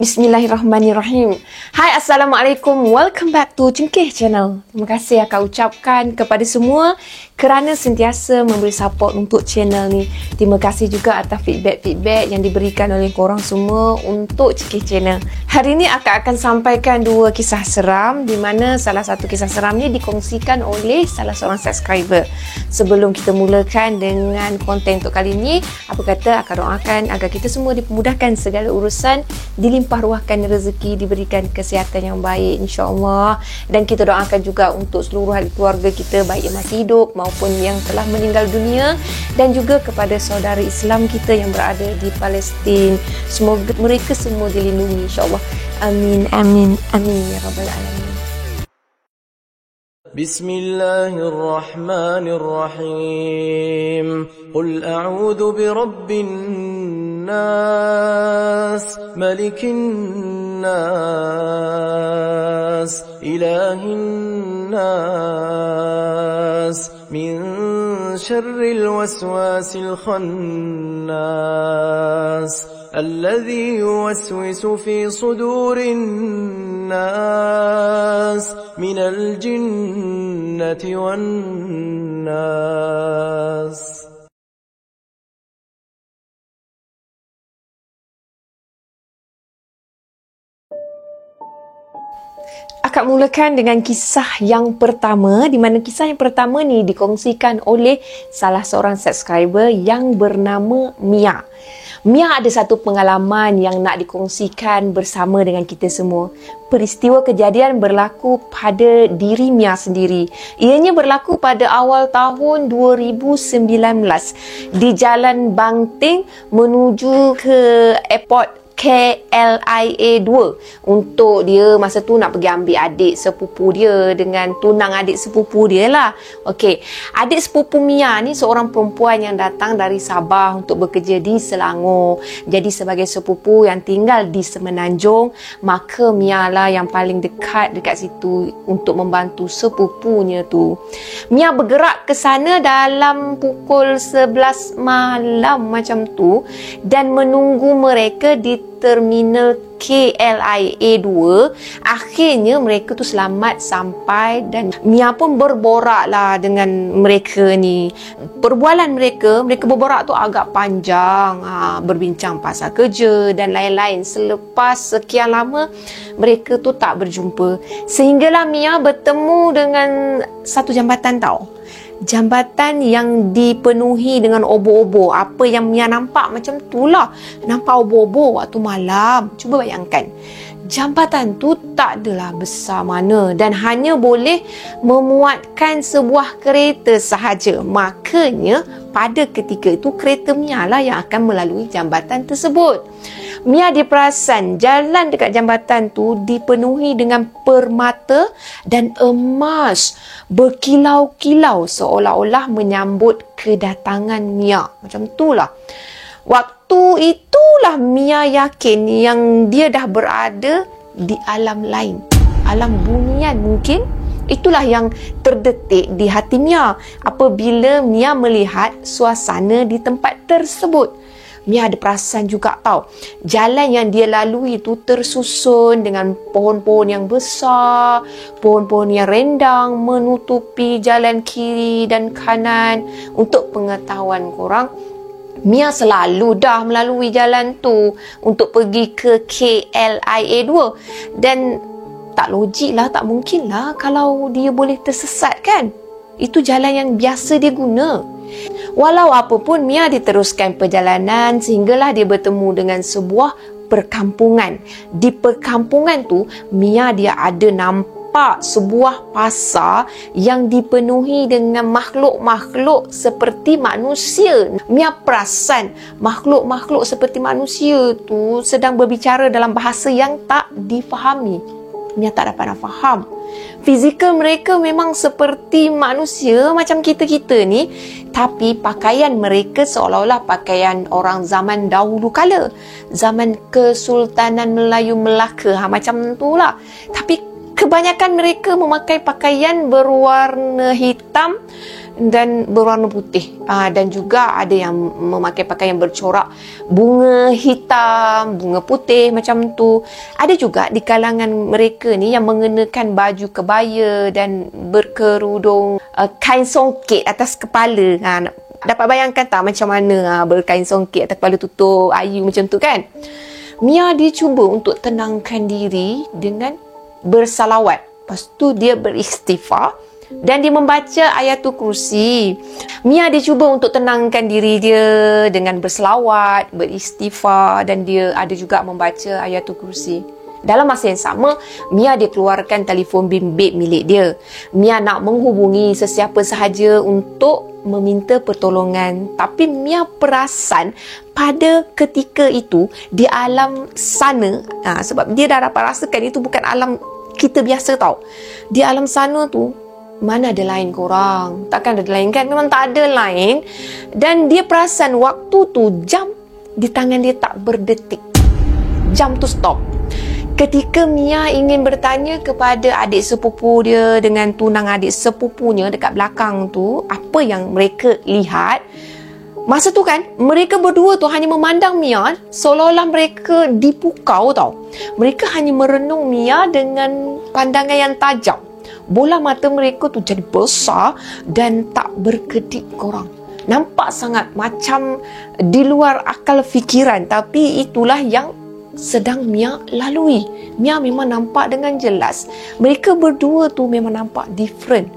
Bismillahirrahmanirrahim. Hai, Assalamualaikum. Welcome back to Cengkeh Channel. Terima kasih akak ucapkan kepada semua kerana sentiasa memberi support untuk channel ni. Terima kasih juga atas feedback yang diberikan oleh korang semua untuk Cengkeh Channel. Hari ni akak akan sampaikan dua kisah seram, di mana salah satu kisah seram ni dikongsikan oleh salah seorang subscriber. Sebelum kita mulakan dengan konten untuk kali ni, apa kata akak doakan agar kita semua dipermudahkan segala urusan, dilimpah ruahkan rezeki, diberikan kesihatan yang baik insya-Allah, dan kita doakan juga untuk seluruh ahli keluarga kita, baik yang masih hidup maupun yang telah meninggal dunia, dan juga kepada saudara Islam kita yang berada di Palestin. Semoga mereka semua dilindungi insya-Allah. Amin amin amin ya rabbal alamin. بسم الله الرحمن الرحيم قل أعوذ برب الناس ملك الناس إله الناس من شر الوسواس الخناس الذي يوسوس في صدور الناس من الجنة والناس. Akak mulakan dengan kisah yang pertama, di mana kisah yang pertama ni dikongsikan oleh salah seorang subscriber yang bernama Mia. Mia ada satu pengalaman yang nak dikongsikan bersama dengan kita semua. Peristiwa kejadian berlaku pada diri Mia sendiri. Ianya berlaku pada awal tahun 2019 di Jalan Bangting menuju ke airport KLIA 2 untuk dia masa tu nak pergi ambil adik sepupu dia dengan tunang adik sepupu dia lah. Okey, adik sepupu Mia ni seorang perempuan yang datang dari Sabah untuk bekerja di Selangor. Jadi sebagai sepupu yang tinggal di Semenanjung, maka Mia lah yang paling dekat situ untuk membantu sepupunya tu. Mia bergerak ke sana dalam pukul 11 malam macam tu dan menunggu mereka di terminal KLIA 2. Akhirnya mereka tu selamat sampai dan Mia pun berborak lah dengan mereka ni. Perbualan mereka berborak tu agak panjang, berbincang pasal kerja dan lain-lain. Selepas sekian lama mereka tu tak berjumpa, sehinggalah Mia bertemu dengan satu jambatan tau. Jambatan yang dipenuhi dengan obor-obor. Apa yang Mia nampak macam tu lah. Nampak obor-obor waktu malam. Cuba bayangkan. Jambatan tu tak adalah besar mana dan hanya boleh memuatkan sebuah kereta sahaja. Makanya pada ketika itu kereta Mia lah yang akan melalui jambatan tersebut. Mia diperasan jalan dekat jambatan tu dipenuhi dengan permata dan emas berkilau-kilau seolah-olah menyambut kedatangan Mia. Macam itulah. Waktu itulah Mia yakin yang dia dah berada di alam lain. Alam bunian mungkin. Itulah yang terdetik di hati Mia apabila Mia melihat suasana di tempat tersebut. Mia ada perasan juga tau. Jalan yang dia lalui itu tersusun dengan pohon-pohon yang besar, pohon-pohon yang rendang menutupi jalan kiri dan kanan. Untuk pengetahuan korang, Mia selalu dah melalui jalan tu untuk pergi ke KLIA 2 dan tak logik lah, tak mungkin lah kalau dia boleh tersesat kan. Itu jalan yang biasa dia guna. Walau apapun, Mia diteruskan perjalanan sehinggalah dia bertemu dengan sebuah perkampungan. Di perkampungan tu, Mia dia ada nampak sebuah pasar yang dipenuhi dengan makhluk-makhluk seperti manusia. Mia perasan makhluk-makhluk seperti manusia tu sedang berbicara dalam bahasa yang tak difahami. Mia tak dapat nak faham. Fizikal mereka memang seperti manusia macam kita-kita ni, tapi pakaian mereka seolah-olah pakaian orang zaman dahulu kala, zaman Kesultanan Melayu Melaka, macam tu lah. Tapi kebanyakan mereka memakai pakaian berwarna hitam dan berwarna putih. Dan juga ada yang memakai pakaian bercorak bunga hitam, bunga putih macam tu. Ada juga di kalangan mereka ni yang mengenakan baju kebaya dan berkerudung kain songket atas kepala. Dapat bayangkan tak macam mana berkain songket atas kepala, tutup ayu macam tu kan? Mia dia cuba untuk tenangkan diri dengan bersalawat. Lepas tu dia beristighfar dan dia membaca ayatul kursi. Mia dia cuba untuk tenangkan diri dia dengan berselawat, beristighfar, dan dia ada juga membaca ayatul kursi. Dalam masa yang sama, Mia dia keluarkan telefon bimbit milik dia. Mia nak menghubungi sesiapa sahaja untuk meminta pertolongan. Tapi Mia perasan pada ketika itu di alam sana, sebab dia dah dapat rasakan itu bukan alam kita biasa tau. Di alam sana tu mana ada lain korang? Takkan ada lain kan? Memang tak ada lain. Dan dia perasan waktu tu jam di tangan dia tak berdetik. Jam tu stop. Ketika Mia ingin bertanya kepada adik sepupu dia dengan tunang adik sepupunya dekat belakang tu, apa yang mereka lihat, masa tu kan, mereka berdua tu hanya memandang Mia seolah-olah mereka dipukau tau. Mereka hanya merenung Mia dengan pandangan yang tajam. Bola mata mereka tu jadi besar dan tak berkedip korang. Nampak sangat macam di luar akal fikiran, tapi itulah yang sedang Mia lalui. Mia memang nampak dengan jelas. Mereka berdua tu memang nampak different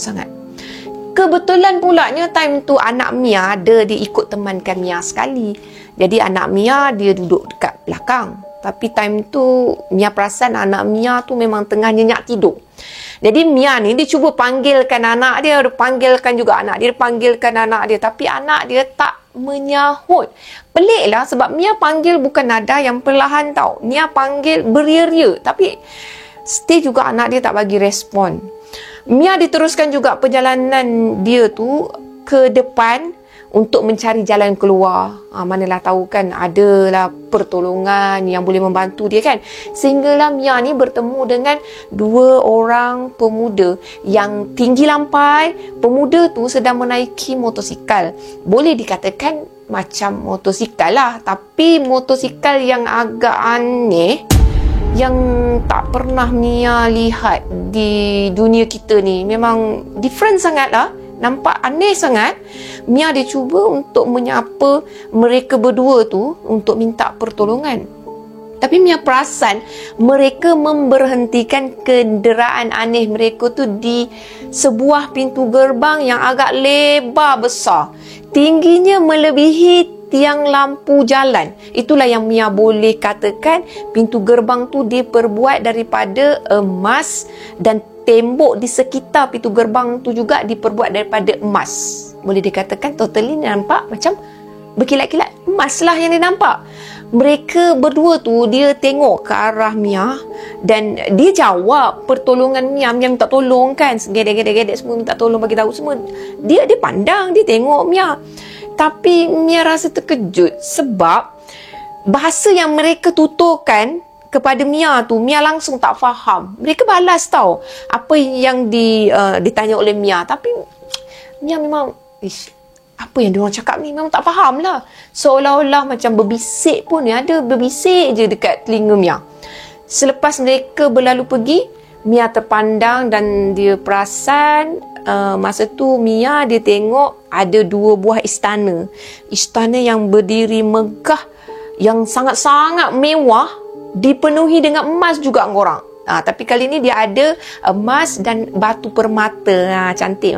sangat. Kebetulan pulanya time tu anak Mia dia ikut temankan Mia sekali. Jadi anak Mia dia duduk dekat belakang. Tapi time tu Mia perasan anak Mia tu memang tengah nyenyak tidur. Jadi Mia ni dia cuba panggilkan anak dia, panggilkan juga anak dia, panggilkan anak dia, tapi anak dia tak menyahut. Peliklah sebab Mia panggil bukan nada yang perlahan tau. Mia panggil beria-ria, tapi still juga anak dia tak bagi respon. Mia diteruskan juga perjalanan dia tu ke depan untuk mencari jalan keluar. Manalah tahu kan adalah pertolongan yang boleh membantu dia kan. Sehinggalah Mia ni bertemu dengan dua orang pemuda yang tinggi lampai. Pemuda tu sedang menaiki motosikal. Boleh dikatakan macam motosikal lah, tapi motosikal yang agak aneh, yang tak pernah Mia lihat di dunia kita ni. Memang different sangat lah. Nampak aneh sangat. Mia dia cuba untuk menyapa mereka berdua tu untuk minta pertolongan. Tapi Mia perasan mereka memberhentikan kenderaan aneh mereka tu di sebuah pintu gerbang yang agak lebar besar. Tingginya melebihi tiang lampu jalan. Itulah yang Mia boleh katakan pintu gerbang tu diperbuat daripada emas dan tembok di sekitar pintu gerbang tu juga diperbuat daripada emas. Boleh dikatakan totally nampak macam berkilat-kilat emas lah yang dia nampak. Mereka berdua tu dia tengok ke arah Mia dan dia jawab pertolongan Mia. Mia minta tolong kan, gedek-gedek semua minta tolong, bagi tahu semua. Dia pandang, dia tengok Mia. Tapi Mia rasa terkejut sebab bahasa yang mereka tuturkan kepada Mia tu, Mia langsung tak faham. Mereka balas tau apa yang ditanya oleh Mia. Tapi Mia memang, apa yang diorang cakap ni memang tak faham lah. Seolah-olah macam berbisik pun ni, ada berbisik je dekat telinga Mia. Selepas mereka berlalu pergi, Mia terpandang dan dia perasan masa tu Mia dia tengok ada dua buah istana. Istana yang berdiri megah, yang sangat-sangat mewah, dipenuhi dengan emas juga korang. Tapi kali ni dia ada emas dan batu permata. Cantik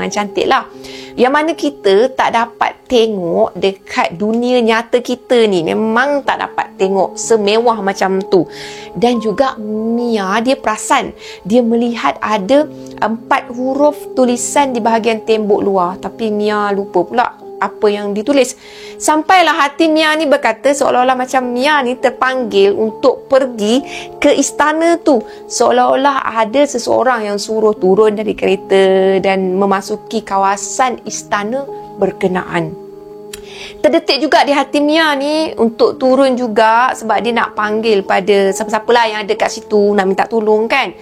lah. Yang mana kita tak dapat tengok dekat dunia nyata kita ni. Memang tak dapat tengok semewah macam tu. Dan juga Mia dia perasan, dia melihat ada 4 huruf tulisan di bahagian tembok luar. Tapi Mia lupa pula apa yang ditulis. Sampailah hati Mia ni berkata seolah-olah macam Mia ni terpanggil untuk pergi ke istana tu. Seolah-olah ada seseorang yang suruh turun dari kereta dan memasuki kawasan istana berkenaan. Terdetik juga di hati Mia ni untuk turun juga sebab dia nak panggil pada siapa-siapa lah yang ada kat situ nak minta tolong kan.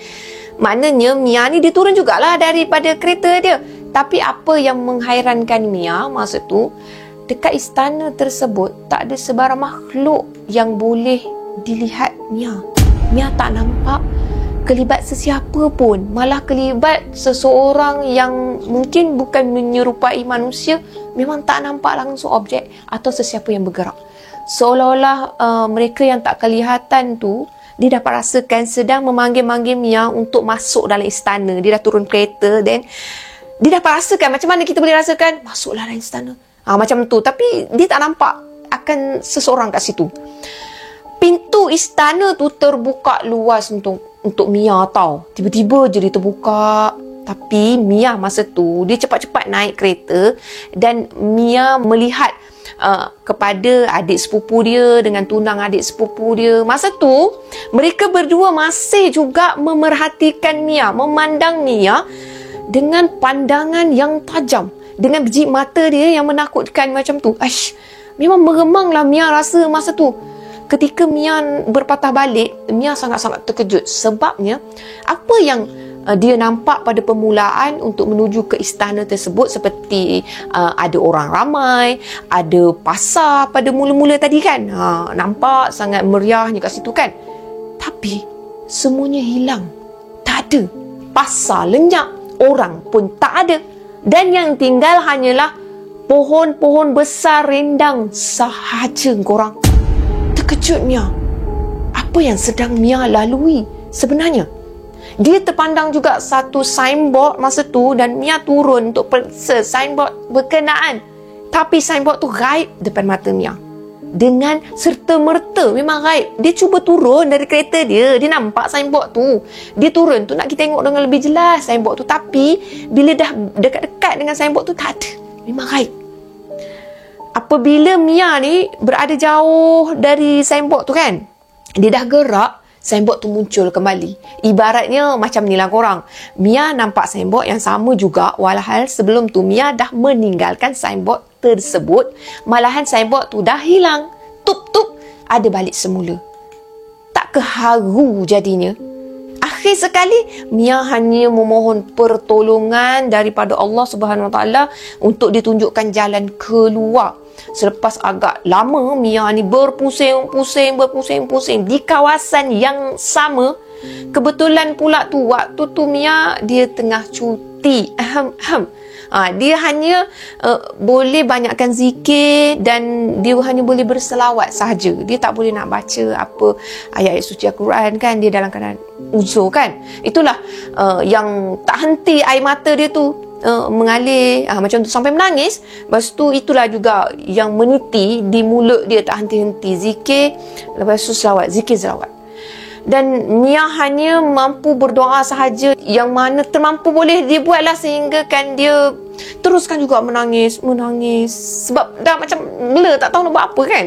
Maknanya Mia ni dia turun jugalah daripada kereta dia. Tapi apa yang menghairankan Mia masa tu, dekat istana tersebut tak ada sebarang makhluk yang boleh dilihat Mia. Mia tak nampak kelibat sesiapa pun, malah kelibat seseorang yang mungkin bukan menyerupai manusia, memang tak nampak langsung objek atau sesiapa yang bergerak. Seolah-olah mereka yang tak kelihatan tu, dia dapat rasakan sedang memanggil-manggil Mia untuk masuk dalam istana. Dia dah turun kereta, then dia dapat rasakan, macam mana kita boleh rasakan, masuklah dalam istana. Macam tu, tapi dia tak nampak akan seseorang kat situ. Pintu istana tu terbuka luas untuk Mia tau. Tiba-tiba je dia terbuka. Tapi Mia masa tu, dia cepat-cepat naik kereta dan Mia melihat kepada adik sepupu dia dengan tunang adik sepupu dia. Masa tu, mereka berdua masih juga memerhatikan Mia, memandang Mia dengan pandangan yang tajam, dengan biji mata dia yang menakutkan macam tu. Memang meremanglah Mia rasa masa tu. Ketika Mia berpatah balik, Mia sangat-sangat terkejut. Sebabnya, apa yang dia nampak pada permulaan untuk menuju ke istana tersebut seperti ada orang ramai, ada pasar pada mula-mula tadi kan. Nampak sangat meriahnya kat situ kan. Tapi, semuanya hilang. Tak ada. Pasar lenyap, orang pun tak ada. Dan yang tinggal hanyalah pohon-pohon besar rindang sahaja korang. Terkejut Mia. Apa yang sedang Mia lalui sebenarnya? Dia terpandang juga satu signboard masa tu dan Mia turun untuk periksa signboard berkenaan. Tapi signboard tu gaib depan mata Mia. Dengan serta-merta, memang gaib. Dia cuba turun dari kereta dia. Dia nampak signboard tu. Dia turun tu nak kita tengok dengan lebih jelas signboard tu. Tapi bila dah dekat-dekat dengan signboard tu, tak ada. Memang gaib. Apabila Mia ni berada jauh dari signboard tu kan, dia dah gerak, signboard tu muncul kembali. Ibaratnya macam ni lah korang. Mia nampak signboard yang sama juga, walhal sebelum tu Mia dah meninggalkan signboard tersebut. Malahan signboard tu dah hilang. Tup-tup, ada balik semula. Tak keharu jadinya. Akhir sekali, Mia hanya memohon pertolongan daripada Allah Subhanahu Wa Taala untuk ditunjukkan jalan keluar. Selepas agak lama, Mia ni berpusing-pusing di kawasan yang sama. Kebetulan pula tu, waktu tu Mia dia tengah cuti. Dia hanya boleh banyakkan zikir dan dia hanya boleh berselawat sahaja. Dia tak boleh nak baca apa ayat-ayat suci Al-Quran kan. Dia dalam keadaan uzur kan. Itulah yang tak henti air mata dia tu mengalir macam tu sampai menangis. Lepas tu itulah juga yang meniti di mulut dia tak henti-henti zikir. Lepas tu selawat, zikir selawat. Dan Mia hanya mampu berdoa sahaja, yang mana termampu boleh dia buatlah, sehingga kan dia teruskan juga menangis sebab dah macam blur, tak tahu nak buat apa kan.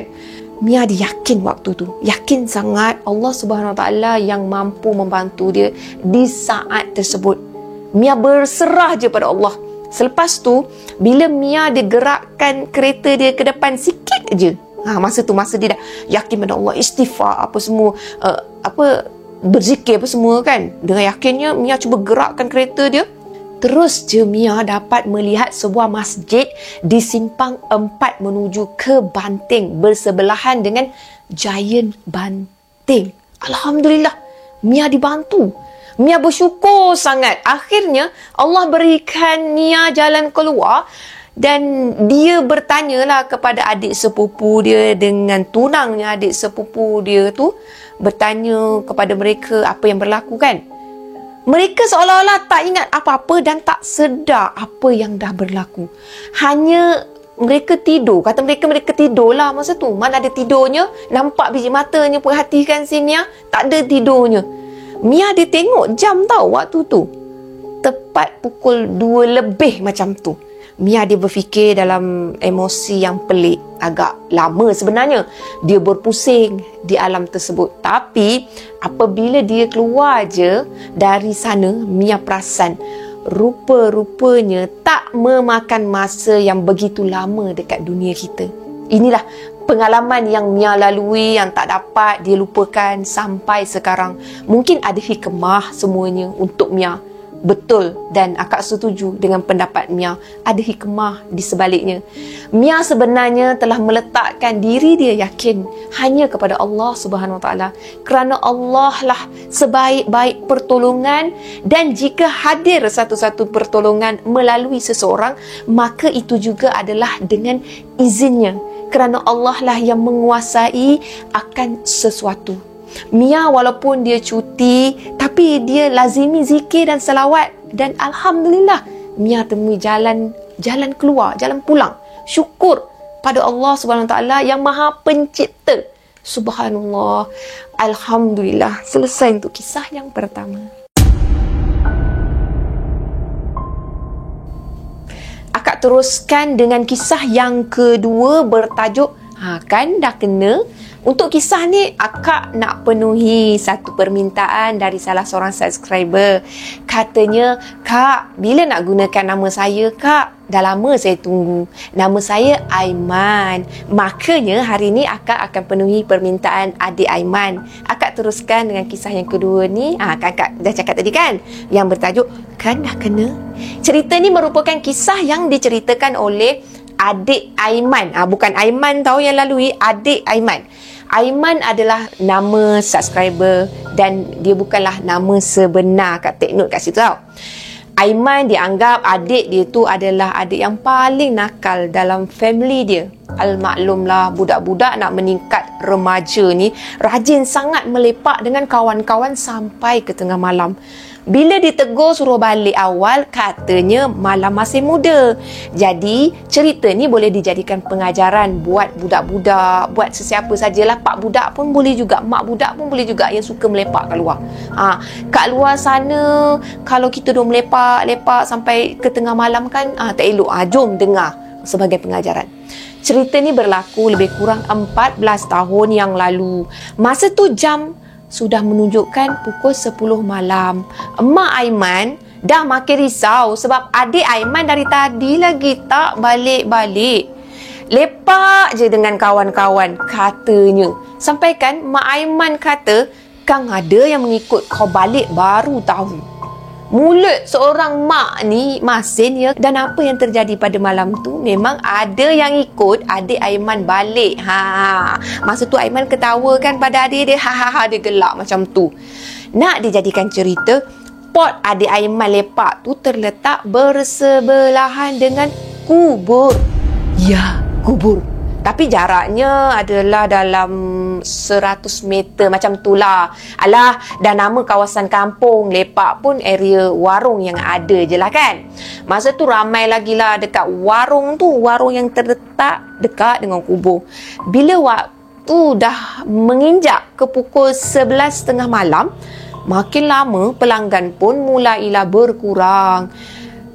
Mia dia yakin waktu tu, yakin sangat Allah Subhanahu Wa Taala yang mampu membantu dia di saat tersebut. Mia berserah je pada Allah. Selepas tu, bila Mia dia gerakkan kereta dia ke depan sikit je, masa tu, masa dia dah yakin pada Allah, istighfar apa semua, berzikir apa semua kan, dengan yakinnya Mia cuba gerakkan kereta dia. Terus je Mia dapat melihat sebuah masjid di simpang 4 menuju ke Banting, bersebelahan dengan Giant Banting. Alhamdulillah, Mia dibantu. Mia bersyukur sangat. Akhirnya Allah berikan Mia jalan keluar. Dan dia bertanyalah kepada adik sepupu dia dengan tunangnya adik sepupu dia tu, bertanya kepada mereka apa yang berlaku kan. Mereka seolah-olah tak ingat apa-apa dan tak sedar apa yang dah berlaku. Hanya mereka tidur. Kata mereka tidurlah masa tu. Mana ada tidurnya. Nampak biji matanya, perhatikan si Mia, tak ada tidurnya. Mia dia tengok jam tau waktu tu. Tepat pukul 2 lebih macam tu. Mia dia berfikir dalam emosi yang pelik. Agak lama sebenarnya dia berpusing di alam tersebut. Tapi apabila dia keluar je dari sana, Mia perasan rupa-rupanya tak memakan masa yang begitu lama dekat dunia kita. Inilah pengalaman yang Mia lalui yang tak dapat dia lupakan sampai sekarang. Mungkin ada hikmah semuanya untuk Mia. betul dan akak setuju dengan pendapat Mia. Ada hikmah di sebaliknya. Mia sebenarnya telah meletakkan diri dia yakin hanya kepada Allah Subhanahu Wa Taala, kerana Allah lah sebaik-baik pertolongan, dan jika hadir satu-satu pertolongan melalui seseorang, maka itu juga adalah dengan izinnya, kerana Allah lah yang menguasai akan sesuatu. Mia walaupun dia cuti, tapi dia lazimi zikir dan salawat, dan alhamdulillah Mia temui jalan keluar, jalan pulang. Syukur pada Allah Subhanahu Taala yang Maha Pencipta. Subhanallah. Alhamdulillah. Selesai untuk kisah yang pertama. Akak teruskan dengan kisah yang kedua bertajuk kan dah kena. Untuk kisah ni, akak nak penuhi satu permintaan dari salah seorang subscriber. Katanya, Kak, bila nak gunakan nama saya, Kak? Dah lama saya tunggu. Nama saya Aiman. Makanya hari ni akak akan penuhi permintaan adik Aiman. Akak teruskan dengan kisah yang kedua ni. Kakak dah cakap tadi kan? Yang bertajuk, kan dah kena. Cerita ni merupakan kisah yang diceritakan oleh adik Aiman. Bukan Aiman tahu yang lalui, adik Aiman. Aiman adalah nama subscriber dan dia bukanlah nama sebenar. Kat take note kat situ tau. Aiman dianggap adik dia tu adalah adik yang paling nakal dalam family dia. Al-maklumlah, budak-budak nak meningkat remaja ni rajin sangat melepak dengan kawan-kawan sampai ke tengah malam. Bila ditegur suruh balik awal, katanya malam masih muda. Jadi, cerita ni boleh dijadikan pengajaran buat budak-budak, buat sesiapa sajalah. Pak budak pun boleh juga, mak budak pun boleh juga yang suka melepak kat luar. Kat luar sana, kalau kita dah melepak sampai ke tengah malam kan, tak elok. Jom dengar sebagai pengajaran. Cerita ni berlaku lebih kurang 14 tahun yang lalu. Masa tu jam sudah menunjukkan pukul 10 malam. Emak Aiman dah makin risau sebab adik Aiman dari tadi lagi tak balik-balik. Lepak je dengan kawan-kawan, katanya. Sampai kan Mak Aiman kata, Kang ada yang mengikut kau balik baru tahu. Mulut seorang mak ni masin ya. Dan apa yang terjadi pada malam tu, memang ada yang ikut adik Aiman balik. Masa tu Aiman ketawa kan pada adik dia. Dia gelak macam tu. Nak dijadikan cerita, pot adik Aiman lepak tu terletak bersebelahan dengan kubur. Ya, kubur. Tapi jaraknya adalah dalam 100 meter macam tu lah. Alah, dah nama kawasan kampung. Lepak pun area warung yang ada je lah kan. Masa tu ramai lagi lah dekat warung tu. Warung yang terletak dekat dengan kubur. Bila waktu dah menginjak ke pukul 11.30 malam, makin lama pelanggan pun mulailah berkurang.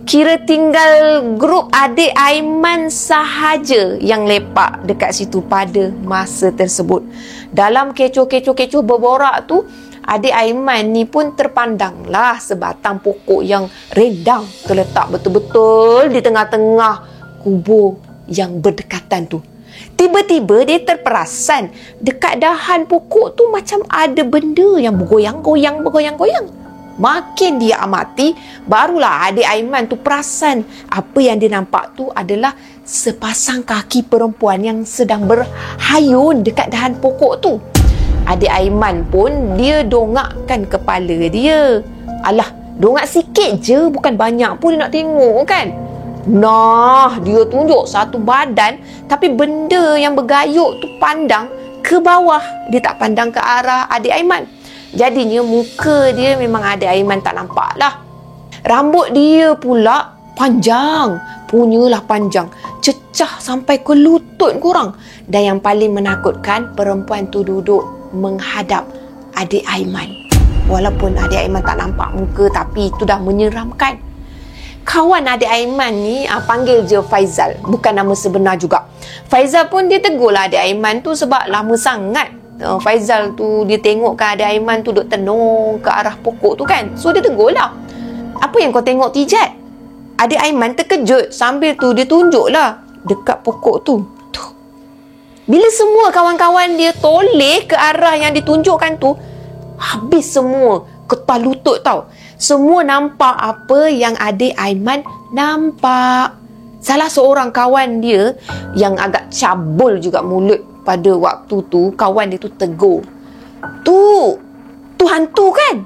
Kira tinggal grup adik Aiman sahaja yang lepak dekat situ pada masa tersebut. Dalam kecoh berborak tu, adik Aiman ni pun terpandanglah sebatang pokok yang rendang terletak betul-betul di tengah-tengah kubur yang berdekatan tu. Tiba-tiba dia terperasan dekat dahan pokok tu macam ada benda yang bergoyang-goyang. Makin dia amati, barulah adik Aiman tu perasan apa yang dia nampak tu adalah sepasang kaki perempuan yang sedang berhayun dekat dahan pokok tu. Adik Aiman pun dia dongakkan kepala dia. Alah, dongak sikit je, bukan banyak pun dia nak tengok kan. Nah, dia tunjuk satu badan, tapi benda yang bergayuk tu pandang ke bawah. Dia tak pandang ke arah adik Aiman. Jadinya muka dia memang adik Aiman tak nampak lah. Rambut dia pula panjang. Punyalah panjang. Cecah sampai ke lutut korang. Dan yang paling menakutkan, perempuan tu duduk menghadap adik Aiman. Walaupun adik Aiman tak nampak muka, tapi itu dah menyeramkan. Kawan adik Aiman ni panggil je Faizal. Bukan nama sebenar juga. Faizal pun dia tegurlah adik Aiman tu sebab lama sangat Faizal tu dia tengok kan adik Aiman tu duk tenung ke arah pokok tu kan. So dia tegur lah, apa yang kau tengok Tijat? Adik Aiman terkejut. Sambil tu dia tunjuk lah dekat pokok tu. Bila semua kawan-kawan dia toleh ke arah yang ditunjukkan tu, habis semua getah lutut tau. Semua nampak apa yang adik Aiman nampak. Salah seorang kawan dia yang agak cabul juga mulut pada waktu tu, kawan dia tu tegur. Tu hantu kan?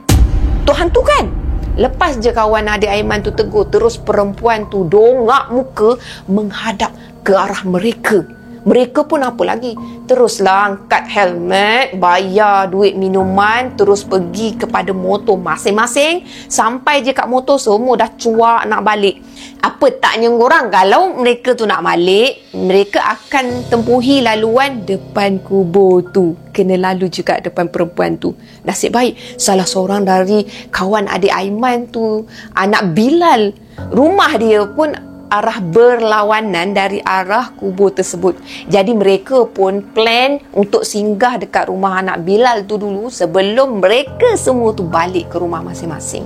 Tu hantu kan? Lepas je kawan adik Aiman tu tegur, terus perempuan tu dongak muka menghadap ke arah mereka. Mereka pun apa lagi? Teruslah angkat helmet, bayar duit minuman, terus pergi kepada motor masing-masing. Sampai je kat motor, semua dah cuak nak balik. Apa taknya korang, kalau mereka tu nak balik, mereka akan tempuhi laluan depan kubur tu. Kena lalu juga depan perempuan tu. Nasib baik, salah seorang dari kawan adik Aiman tu, anak Bilal, rumah dia pun arah berlawanan dari arah kubur tersebut. Jadi mereka pun plan untuk singgah dekat rumah anak Bilal tu dulu sebelum mereka semua tu balik ke rumah masing-masing.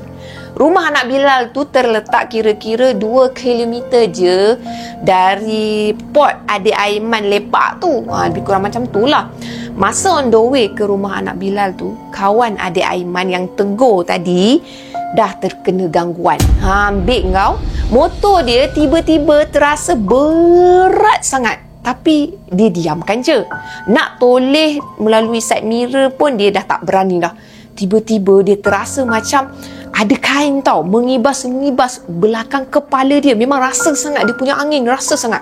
Rumah anak Bilal tu terletak kira-kira 2 km je dari pot adik Aiman lepak tu. Lebih kurang macam tu lah. Masa on the way ke rumah anak Bilal tu, kawan adik Aiman yang tegur tadi dah terkena gangguan. Ambil kau. Motor dia tiba-tiba terasa berat sangat. Tapi dia diamkan je. Nak toleh melalui side mirror pun dia dah tak berani dah. Tiba-tiba dia terasa macam ada kain tau, mengibas-mengibas belakang kepala dia. Memang rasa sangat, dia punya angin rasa sangat.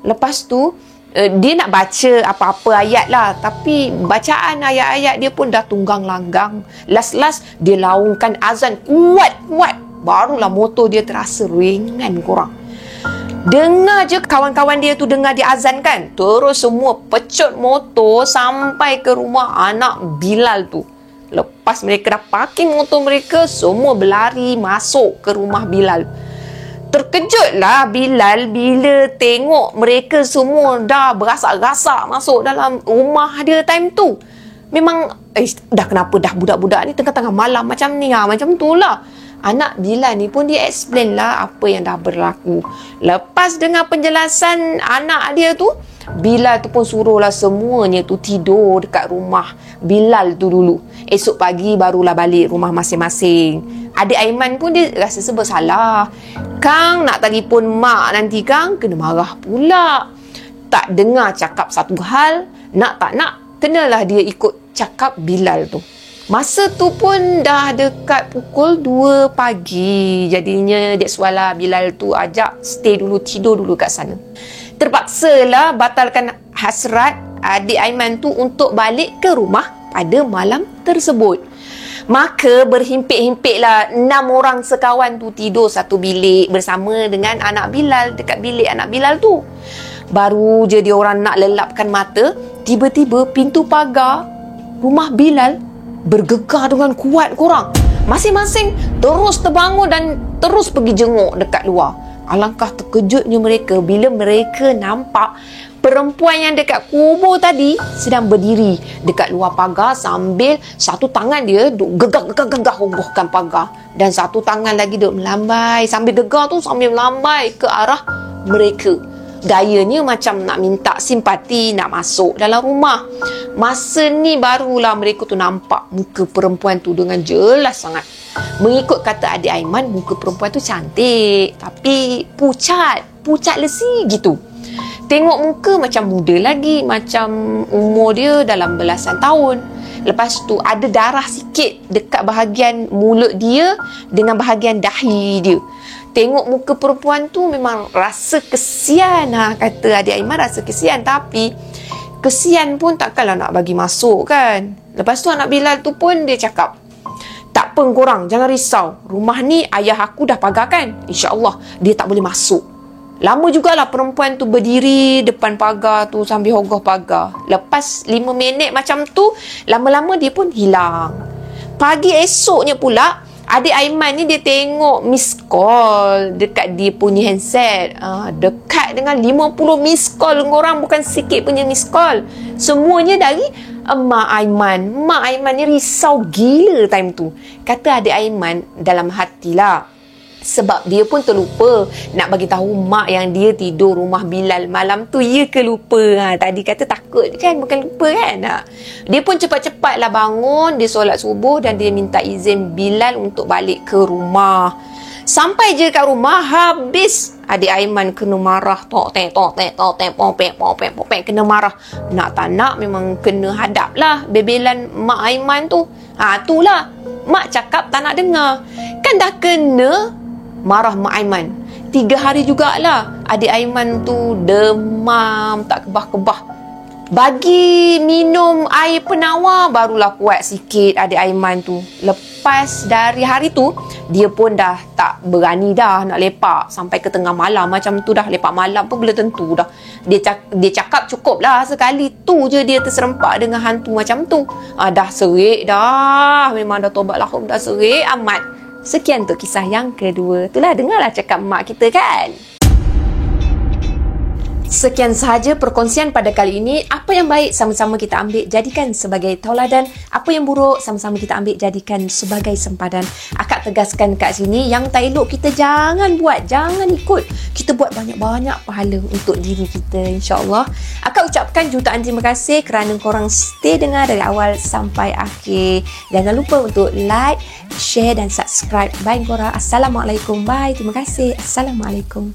Lepas tu dia nak baca apa-apa ayat lah, tapi bacaan ayat-ayat dia pun dah tunggang langgang. Last dia laungkan azan kuat-kuat. Barulah motor dia terasa ringan korang. Dengar je kawan-kawan dia tu dengar dia azan kan, terus semua pecut motor sampai ke rumah anak Bilal tu. Lepas mereka dah parking motor mereka, semua berlari masuk ke rumah Bilal. Terkejutlah Bilal bila tengok mereka semua dah berasak-rasak masuk dalam rumah dia time tu. Memang dah kenapa dah budak-budak ni tengah-tengah malam macam ni, macam tu lah. Anak Bilal ni pun dia explain lah apa yang dah berlaku. Lepas dengar penjelasan anak dia tu, Bilal tu pun suruhlah semuanya tu tidur dekat rumah Bilal tu dulu. Esok pagi barulah balik rumah masing-masing. Adik Aiman pun dia rasa serba salah. Kang nak telefon mak nanti Kang kena marah pula. Tak dengar cakap satu hal, nak tak nak kenalah dia ikut cakap Bilal tu. Masa tu pun dah dekat pukul 2 pagi. Jadinya that's why lah Bilal tu ajak stay dulu, tidur dulu kat sana. Terpaksalah batalkan hasrat adik Aiman tu untuk balik ke rumah pada malam tersebut. Maka berhimpit-himpitlah 6 orang sekawan tu tidur satu bilik bersama dengan anak Bilal dekat bilik anak Bilal tu. Baru je dia orang nak lelapkan mata, tiba-tiba pintu pagar rumah Bilal bergegar dengan kuat korang. Masing-masing terus terbangun dan terus pergi jenguk dekat luar. Alangkah terkejutnya mereka bila mereka nampak perempuan yang dekat kubur tadi sedang berdiri dekat luar pagar sambil satu tangan dia gegah honggohkan pagar dan satu tangan lagi duk melambai. Sambil gegar tu sambil melambai ke arah mereka. Gayanya macam nak minta simpati nak masuk dalam rumah. Masa ni barulah mereka tu nampak muka perempuan tu dengan jelas sangat. Mengikut kata adik Aiman, muka perempuan tu cantik tapi pucat lesi gitu. Tengok muka macam muda lagi, macam umur dia dalam belasan tahun. Lepas tu ada darah sikit dekat bahagian mulut dia dengan bahagian dahi dia. Tengok muka perempuan tu memang rasa kesian. Kata adik Aiman rasa kesian, tapi kesian pun takkanlah nak bagi masuk kan. Lepas tu anak Bilal tu pun dia cakap, tak apa korang, jangan risau. Rumah ni ayah aku dah pagarkan. InsyaAllah dia tak boleh masuk. Lama jugalah perempuan tu berdiri depan pagar tu sambil hogoh pagar. Lepas 5 minit macam tu, lama-lama dia pun hilang. Pagi esoknya pula, adik Aiman ni dia tengok miss call dekat dia punya handset. Dekat dengan 50 miss call korang, bukan sikit punya miss call. Semuanya dari Mak Aiman. Mak Aiman ni risau gila time tu. Kata adik Aiman dalam hatilah, Sebab dia pun terlupa nak bagi tahu mak yang dia tidur rumah Bilal malam tu. Ya ke lupa? Tadi kata takut kan, bukan lupa kan? Dia pun cepat-cepatlah bangun, dia solat subuh dan dia minta izin Bilal untuk balik ke rumah. Sampai je kat rumah, habis adik Aiman kena marah. Tok-tek, popek, kena marah. Nak tak nak memang kena hadap lah bebelan mak Aiman tu. Itulah. Mak cakap tak nak dengar. Kan dah kena marah mak Aiman. 3 hari jugalah adik Aiman tu demam, tak kebah-kebah. Bagi minum air penawar, barulah kuat sikit adik Aiman tu. Lepas dari hari tu, dia pun dah tak berani dah nak lepak sampai ke tengah malam. Macam tu dah, lepak malam pun belum tentu dah. Dia cakap cukup lah sekali tu je dia terserempak dengan hantu macam tu. Dah serik dah. Memang dah tobat lahum, dah serik amat. Sekian untuk kisah yang kedua. Itulah, dengarlah cakap mak kita kan. Sekian sahaja perkongsian pada kali ini. Apa yang baik sama-sama kita ambil jadikan sebagai tauladan. Apa yang buruk sama-sama kita ambil jadikan sebagai sempadan. Akak tegaskan kat sini, yang tak elok kita jangan buat, jangan ikut. Kita buat banyak-banyak pahala untuk diri kita, insya-Allah. Akak ucapkan jutaan terima kasih kerana korang stay dengar dari awal sampai akhir. Jangan lupa untuk like, share dan subscribe. Bye korang. Assalamualaikum. Bye. Terima kasih. Assalamualaikum.